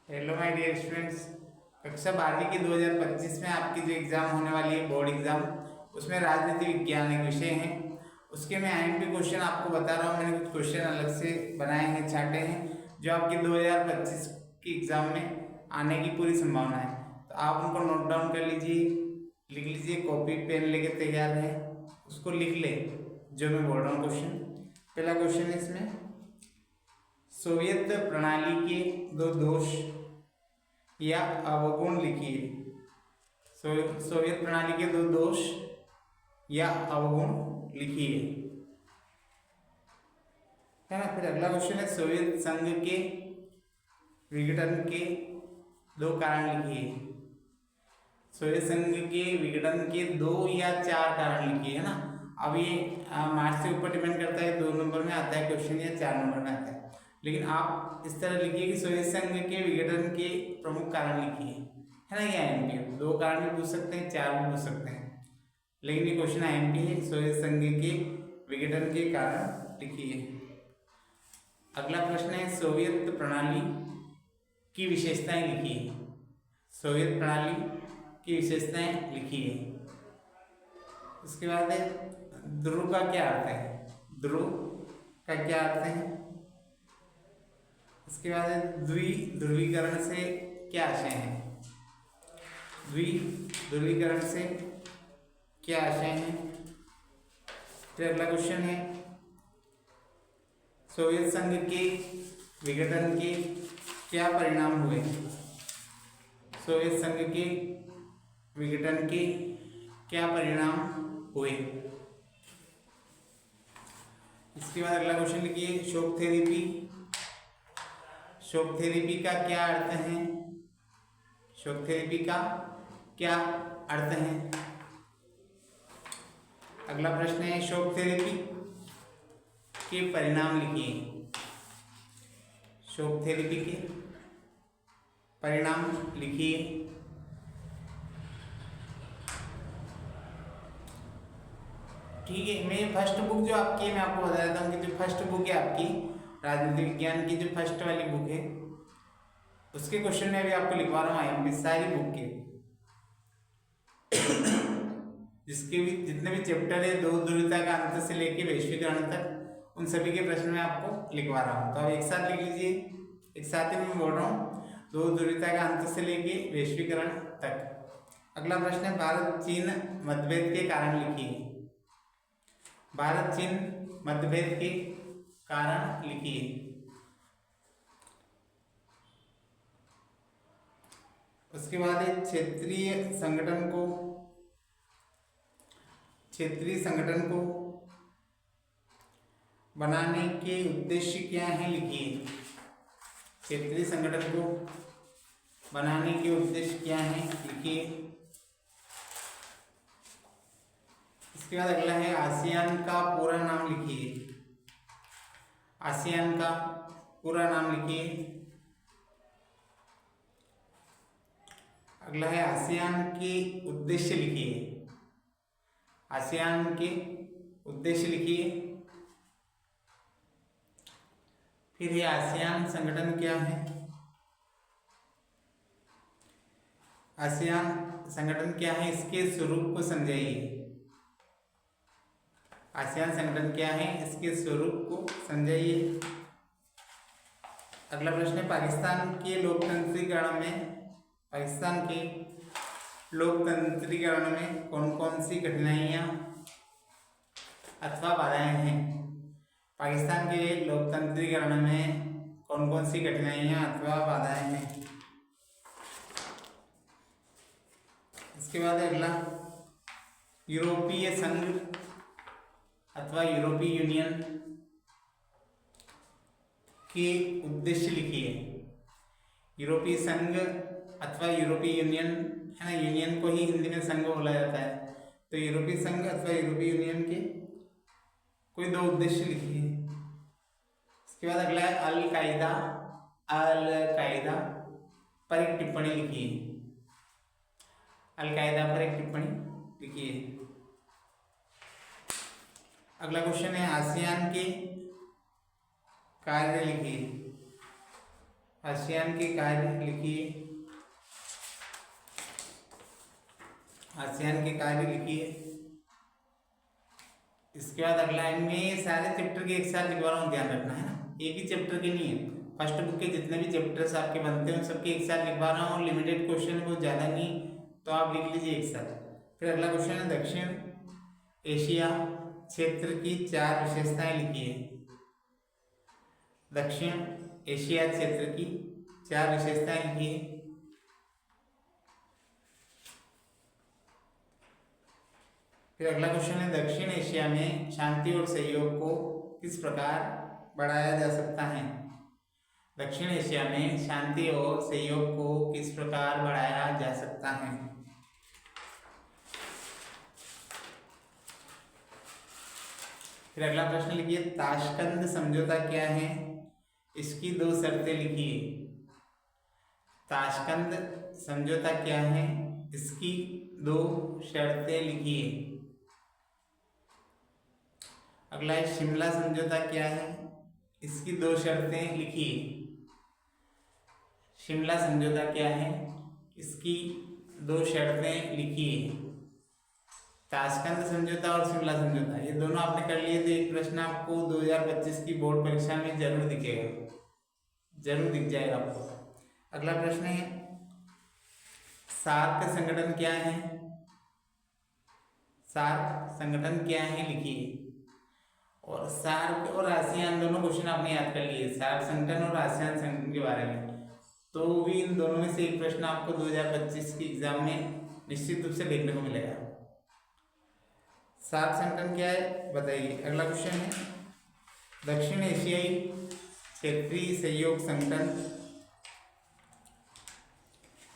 Hello my dear students. कक्षा 12वीं की 2025 में आपकी जो एग्ज़ाम होने वाली है बोर्ड एग्ज़ाम, उसमें राजनीति विज्ञान एक विषय है। उसके मैं आईएमपी क्वेश्चन आपको बता रहा हूँ। मैंने कुछ क्वेश्चन अलग से बनाए हैं, छाटे हैं, जो आपकी 2025 की एग्ज़ाम में आने की पूरी संभावना है। तो आप उनको नोट डाउन कर लीजिए, लिख लीजिए, कॉपी पेन लेके तैयार है, उसको लिख ले जो मैं बोल रहा हूँ। क्वेश्चन पहला क्वेश्चन है इसमें, सोवियत प्रणाली के दो दोष या अवगुण लिखिए। सोवियत प्रणाली के दो दोष या अवगुण लिखिए, है ना। फिर अगला क्वेश्चन है, सोवियत संघ के विघटन के दो कारण लिखिए। सोवियत संघ के विघटन के 2 या 4 कारण लिखिए, है ना। अब ये मार्क्स के ऊपर डिपेंड करता है, 2 नंबर में आता है क्वेश्चन या 4 नंबर में आता है। लेकिन आप इस तरह लिखिए कि सोवियत संघ के विघटन के प्रमुख कारण लिखिए, है ना। ये आईएमपी है, 2 कारण भी पूछ सकते हैं, 4 भी पूछ सकते हैं, लेकिन ये क्वेश्चन आईएमपी है। सोवियत संघ के विघटन के कारण लिखिए। अगला प्रश्न है, सोवियत प्रणाली की विशेषताएं लिखिए। सोवियत प्रणाली की विशेषताएं लिखिए। उसके बाद ध्रुव का क्या अर्थ है, ध्रुव का क्या अर्थ है। इसके बाद द्विध्रुवीकरण से क्या आशय है, द्विध्रुवीकरण से क्या आशय है। फिर अगला क्वेश्चन है, सोवियत संघ के विघटन के क्या परिणाम हुए। सोवियत संघ के विघटन के क्या परिणाम हुए। इसके बाद अगला क्वेश्चन लिखिए, शॉक थेरेपी। शॉक थेरेपी का क्या अर्थ है। शॉक थेरेपी का क्या अर्थ है। अगला प्रश्न है, शॉक थेरेपी के परिणाम लिखिए। शॉक थेरेपी के परिणाम लिखिए। ठीक है, मैं फर्स्ट बुक जो आपकी है, मैं आपको बता देता हूँ कि जो फर्स्ट बुक है आपकी राजनीति विज्ञान की, जो फर्स्ट वाली बुक है, उसके क्वेश्चन में भी आपको लिखवा रहा हूँ आईएमपी सारी बुक के। जिसके भी जितने भी चैप्टर है, दो ध्रुवीयता का अंत से लेके वैश्वीकरण तक, उन सभी के प्रश्न में आपको लिखवा रहा हूँ। तो आप एक साथ लिख लीजिए, एक साथ ही मैं बोल रहा हूँ, दो ध्रुवीयता का अंत से लेके वैश्वीकरण तक। अगला प्रश्न है, भारत चीन मतभेद के कारण लिखिए। भारत चीन मतभेद के कारण लिखिए। उसके बाद क्षेत्रीय संगठन को बनाने के उद्देश्य क्या है लिखिए। क्षेत्रीय संगठन को बनाने के उद्देश्य क्या है लिखिए। इसके बाद अगला है, आसियान का पूरा नाम लिखिए। आसियान का पूरा नाम लिखिए। अगला है, आसियान के उद्देश्य लिखिए। आसियान के उद्देश्य लिखिए। फिर ये आसियान संगठन क्या है। आसियान संगठन क्या है, इसके स्वरूप को समझाइए। आसियान संगठन क्या है, इसके स्वरूप को समझाइए। अगला प्रश्न है, पाकिस्तान के लोकतंत्रीकरण में कौन कौन सी कठिनाइयाँ अथवा बाधाएं हैं। पाकिस्तान के लोकतंत्रीकरण में कौन कौन सी कठिनाइयाँ अथवा बाधाएं हैं। इसके बाद अगला, यूरोपीय संघ अथवा यूरोपीय यूनियन के उद्देश्य लिखिए। यूरोपीय संघ अथवा यूरोपीय यूनियन, है ना, यूनियन को ही हिंदी में संघ बोला जाता है। तो यूरोपीय संघ अथवा यूरोपीय यूनियन के कोई 2 उद्देश्य लिखिए। इसके बाद अगला है, अल कायदा पर एक टिप्पणी लिखिए। अल कायदा पर एक टिप्पणी लिखिए। अगला क्वेश्चन है, आसियान के कार्य लिखिए। आसियान के कार्य लिखिए। आसियान के कार्य लिखिए। इसके बाद अगला है, मैं सारे चैप्टर के एक साथ लिखवा रहा हूँ, ध्यान रखना है ना, एक ही चैप्टर के नहीं है। फर्स्ट बुक के जितने भी चैप्टर्स आपके बनते हैं सबके एक साथ लिखवा रहा हूँ। लिमिटेड क्वेश्चन है, बहुत ज़्यादा नहीं, तो आप लिख लीजिए एक साथ। फिर अगला क्वेश्चन है, दक्षिण एशिया क्षेत्र की 4 विशेषताएं लिखिए। दक्षिण एशिया क्षेत्र की 4 विशेषताएं लिखिए। फिर अगला क्वेश्चन है, दक्षिण एशिया में शांति और सहयोग को किस प्रकार बढ़ाया जा सकता है। दक्षिण एशिया में शांति और सहयोग को किस प्रकार बढ़ाया जा सकता है। फिर अगला प्रश्न लिखिए, ताशकंद समझौता क्या है, इसकी 2 शर्तें लिखिए। ताशकंद समझौता क्या है, इसकी 2 शर्तें लिखिए। अगला है, शिमला समझौता क्या है, इसकी 2 शर्तें लिखिए। शिमला समझौता क्या है, इसकी 2 शर्तें लिखिए। ताशकंद समझौता और शिमला समझौता ये दोनों आपने कर लिए, तो एक प्रश्न आपको 2025 की बोर्ड परीक्षा में जरूर दिखेगा, जरूर दिख जाएगा आपको। अगला प्रश्न है, सार्क संगठन क्या है। सार्क संगठन क्या है लिखिए। और सार्क और आसियान दोनों क्वेश्चन आपने याद कर लिए, सार्क संगठन और आसियान संगठन के बारे में, तो भी इन दोनों में से एक प्रश्न आपको 2025 की एग्जाम में निश्चित रूप से देखने को मिलेगा। सार्क संगठन क्या है बताइए। अगला क्वेश्चन है, दक्षिण एशियाई क्षेत्रीय सहयोग संगठन।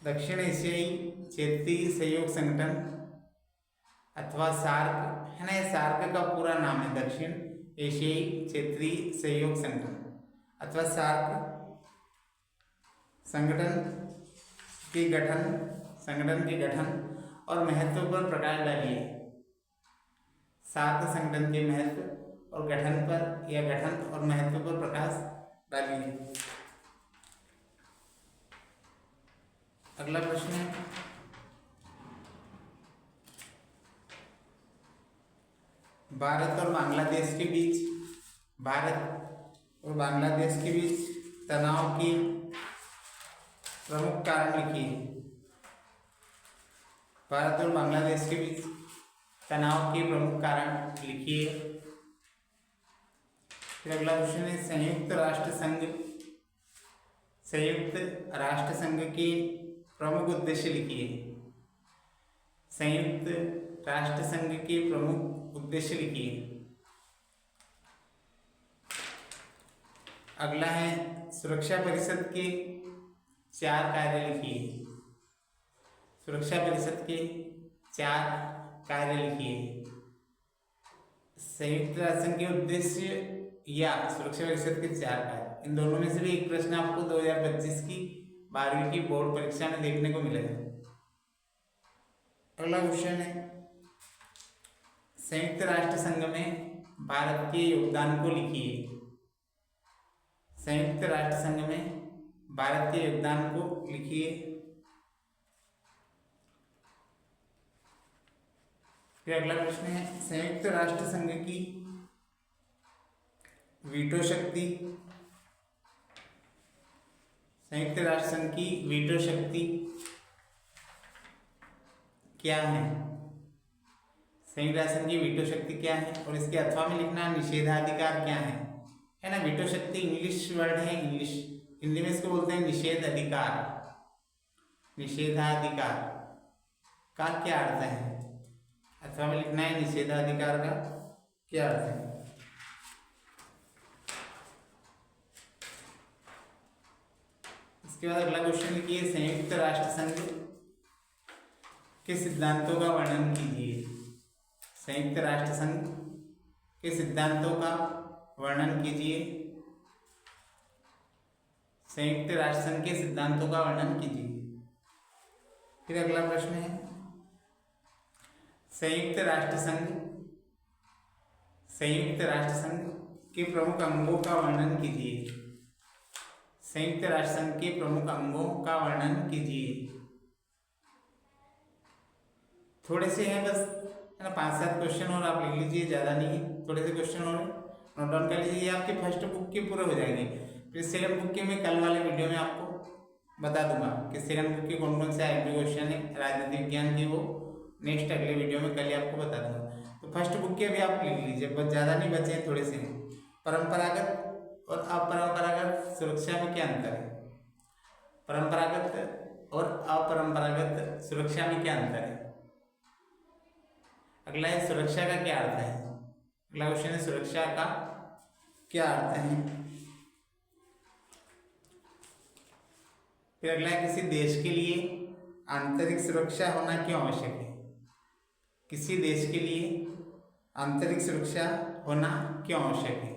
दक्षिण एशियाई क्षेत्रीय सहयोग संगठन अथवा सार्क है ना, सार्क का पूरा नाम है दक्षिण एशियाई क्षेत्रीय सहयोग संगठन अथवा सार्क संगठन के गठन और महत्व पर प्रकाश डालिए। सार्क संगठन के महत्व और गठन पर या गठन और महत्व पर प्रकाश डालिए। अगला प्रश्न है, भारत और बांग्लादेश के बीच तनाव के प्रमुख कारण लिखिए। भारत और बांग्लादेश के बीच तनाव के प्रमुख कारण लिखिए। फिर अगला क्वेश्चन है, संयुक्त राष्ट्र संघ के प्रमुख उद्देश्य लिखिए। संयुक्त राष्ट्र संघ के प्रमुख उद्देश्य लिखिए। अगला है, सुरक्षा परिषद के 4 कार्य लिखिए। सुरक्षा परिषद के 4 कार्य लिखिए। संयुक्त राष्ट्र संघ के उद्देश्य या सुरक्षा परिषद के 4 कार्य, इन दोनों में से भी एक प्रश्न आपको 2025 की 12वीं की बोर्ड परीक्षा में देखने को मिलेगा। अगला क्वेश्चन है, संयुक्त राष्ट्र संघ में भारत के योगदान को लिखिए। संयुक्त राष्ट्र संघ में भारत के योगदान को लिखिए। फिर अगला प्रश्न है, संयुक्त राष्ट्र संघ की वीटो शक्ति। संयुक्त राष्ट्र संघ की वीटो शक्ति क्या है। संयुक्त राष्ट्र संघ की वीटो शक्ति क्या है, और इसके अथवा में लिखना निषेधाधिकार क्या है ना। वीटो शक्ति इंग्लिश वर्ड है, इंग्लिश हिंदी में इसको बोलते हैं निषेध अधिकार। निषेधाधिकार का क्या अर्थ है, अथवा में लिखना है निषेधाधिकार का क्या अर्थ है। इसके बाद अगला क्वेश्चन लिखिए, संयुक्त राष्ट्र संघ के सिद्धांतों का वर्णन कीजिए। संयुक्त राष्ट्र संघ के सिद्धांतों का वर्णन कीजिए। संयुक्त राष्ट्र संघ के सिद्धांतों का वर्णन कीजिए। फिर अगला प्रश्न है, संयुक्त राष्ट्र संघ के प्रमुख अंगों का वर्णन कीजिए। संयुक्त राष्ट्र संघ के प्रमुख अंगों का वर्णन कीजिए। थोड़े से हैं बस, है ना, 5-7 क्वेश्चन और आप लिख लीजिए, ज़्यादा नहीं है, थोड़े से क्वेश्चन और नोट डाउन कर लीजिए। ये आपके फर्स्ट बुक के पूरे हो जाएंगे। फिर सेकंड बुक के मैं कल वाले वीडियो में आपको बता दूंगा कि सेकंड बुक के कौन कौन से आईएमपी क्वेश्चन है राजनीतिक विज्ञान की, वो नेक्स्ट अगले वीडियो में कल ही आपको बता दूंगा। तो फर्स्ट बुक के भी आप लिख लीजिए, बस ज़्यादा नहीं बचे हैं, थोड़े से। परंपरागत और अपरंपरागत सुरक्षा में क्या अंतर है? परंपरागत और अपरंपरागत सुरक्षा में क्या अंतर है? अगला है सुरक्षा का क्या अर्थ है? अगला क्वेश्चन है सुरक्षा का क्या अर्थ है? फिर अगला है किसी देश के लिए आंतरिक सुरक्षा होना क्यों आवश्यक है? किसी देश के लिए आंतरिक सुरक्षा होना क्यों आवश्यक है?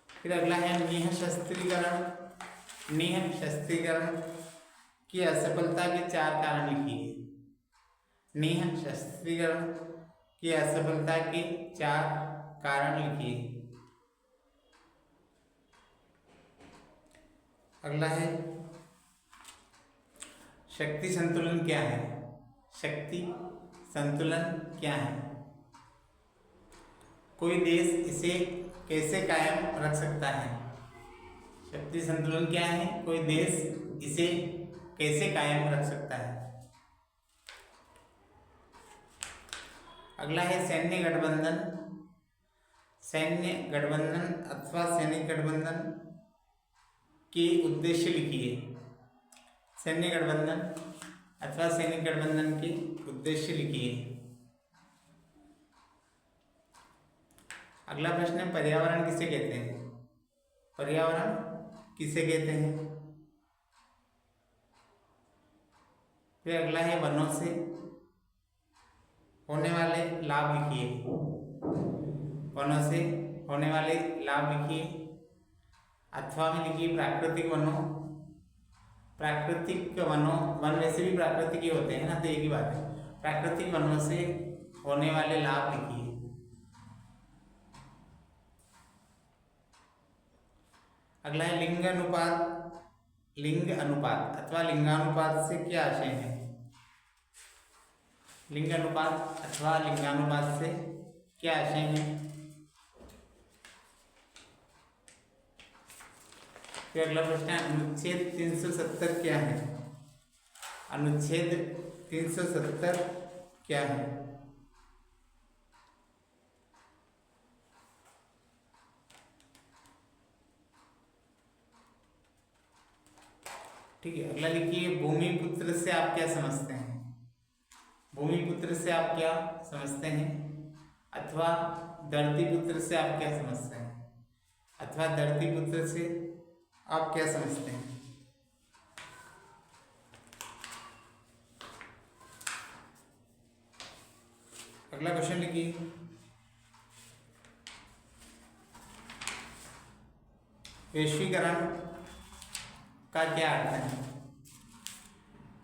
फिर अगला है निःशस्त्रीकरण। निःशस्त्रीकरण की असफलता के 4 कारण लिखिए। निःशस्त्रीकरण की असफलता के 4 कारण लिखिए। अगला है शक्ति संतुलन क्या है? शक्ति संतुलन क्या है? कोई देश इसे कैसे कायम रख सकता है? शक्ति संतुलन क्या है? कोई देश इसे कैसे कायम रख सकता है? अगला है सैन्य गठबंधन। सैन्य गठबंधन अथवा सैनिक गठबंधन के उद्देश्य लिखिए। सैन्य गठबंधन अथवा सैनिक गठबंधन के उद्देश्य लिखिए। अगला प्रश्न है पर्यावरण किसे कहते हैं? पर्यावरण किसे कहते हैं? फिर अगला है वनों से होने वाले लाभ लिखिए। वनों से होने वाले लाभ लिखिए। अथवा में लिखिए प्राकृतिक वनों। प्राकृतिक वनों, वन वैसे भी प्राकृतिक ही होते हैं ना, तो एक ही बात है। प्राकृतिक वनों से होने वाले लाभ लिखिए। अगला है लिंग अनुपात। लिंग अनुपात अथवा लिंगानुपात से क्या आशय है? लिंग अनुपात अथवा लिंगानुपात से क्या आशय है? फिर अगला प्रश्न है अनुच्छेद 370 क्या है? अनुच्छेद 370 क्या है? ठीक है। अगला लिखिए भूमिपुत्र से आप क्या समझते हैं? भूमिपुत्र से आप क्या समझते हैं? अथवा धरतीपुत्र से आप क्या समझते हैं? अथवा धरतीपुत्र से आप क्या समझते हैं? अगला क्वेश्चन लिखिए वैश्वीकरण का क्या अर्थ है?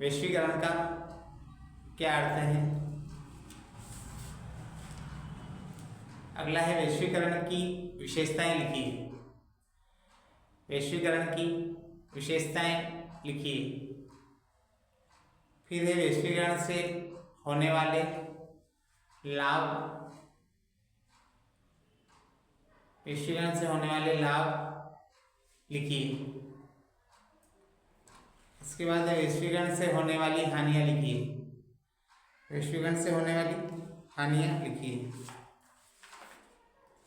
वैश्वीकरण का क्या अर्थ है? अगला है वैश्वीकरण की विशेषताएं लिखिए। वैश्वीकरण की विशेषताएं लिखिए। फिर है वैश्वीकरण से होने वाले लाभ। वैश्वीकरण से होने वाले लाभ लिखिए। इसके बाद है वैश्वीकरण से होने वाली हानियां लिखिए। वैश्वीकरण से होने वाली हानियां लिखिए।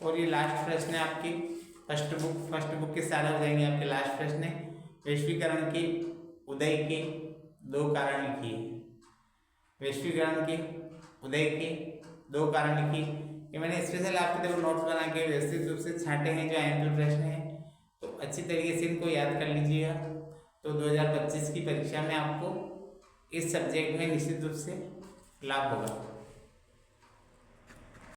और ये लास्ट प्रश्न है आपकी फर्स्ट बुक के सारे हो जाएंगे आपके। लास्ट प्रश्न है वैश्वीकरण के उदय के 2 कारण लिखिए। वैश्वीकरण के उदय के 2 कारण लिखिए। ये मैंने स्पेशल आपके देखो नोट्स बना के व्यवस्थित रूप से छांटे हैं जो आईएमपी प्रश्न हैं, तो अच्छी तरीके से इनको याद कर लीजिएगा। तो 2025 की परीक्षा में आपको इस सब्जेक्ट में निश्चित रूप से लाभ होगा।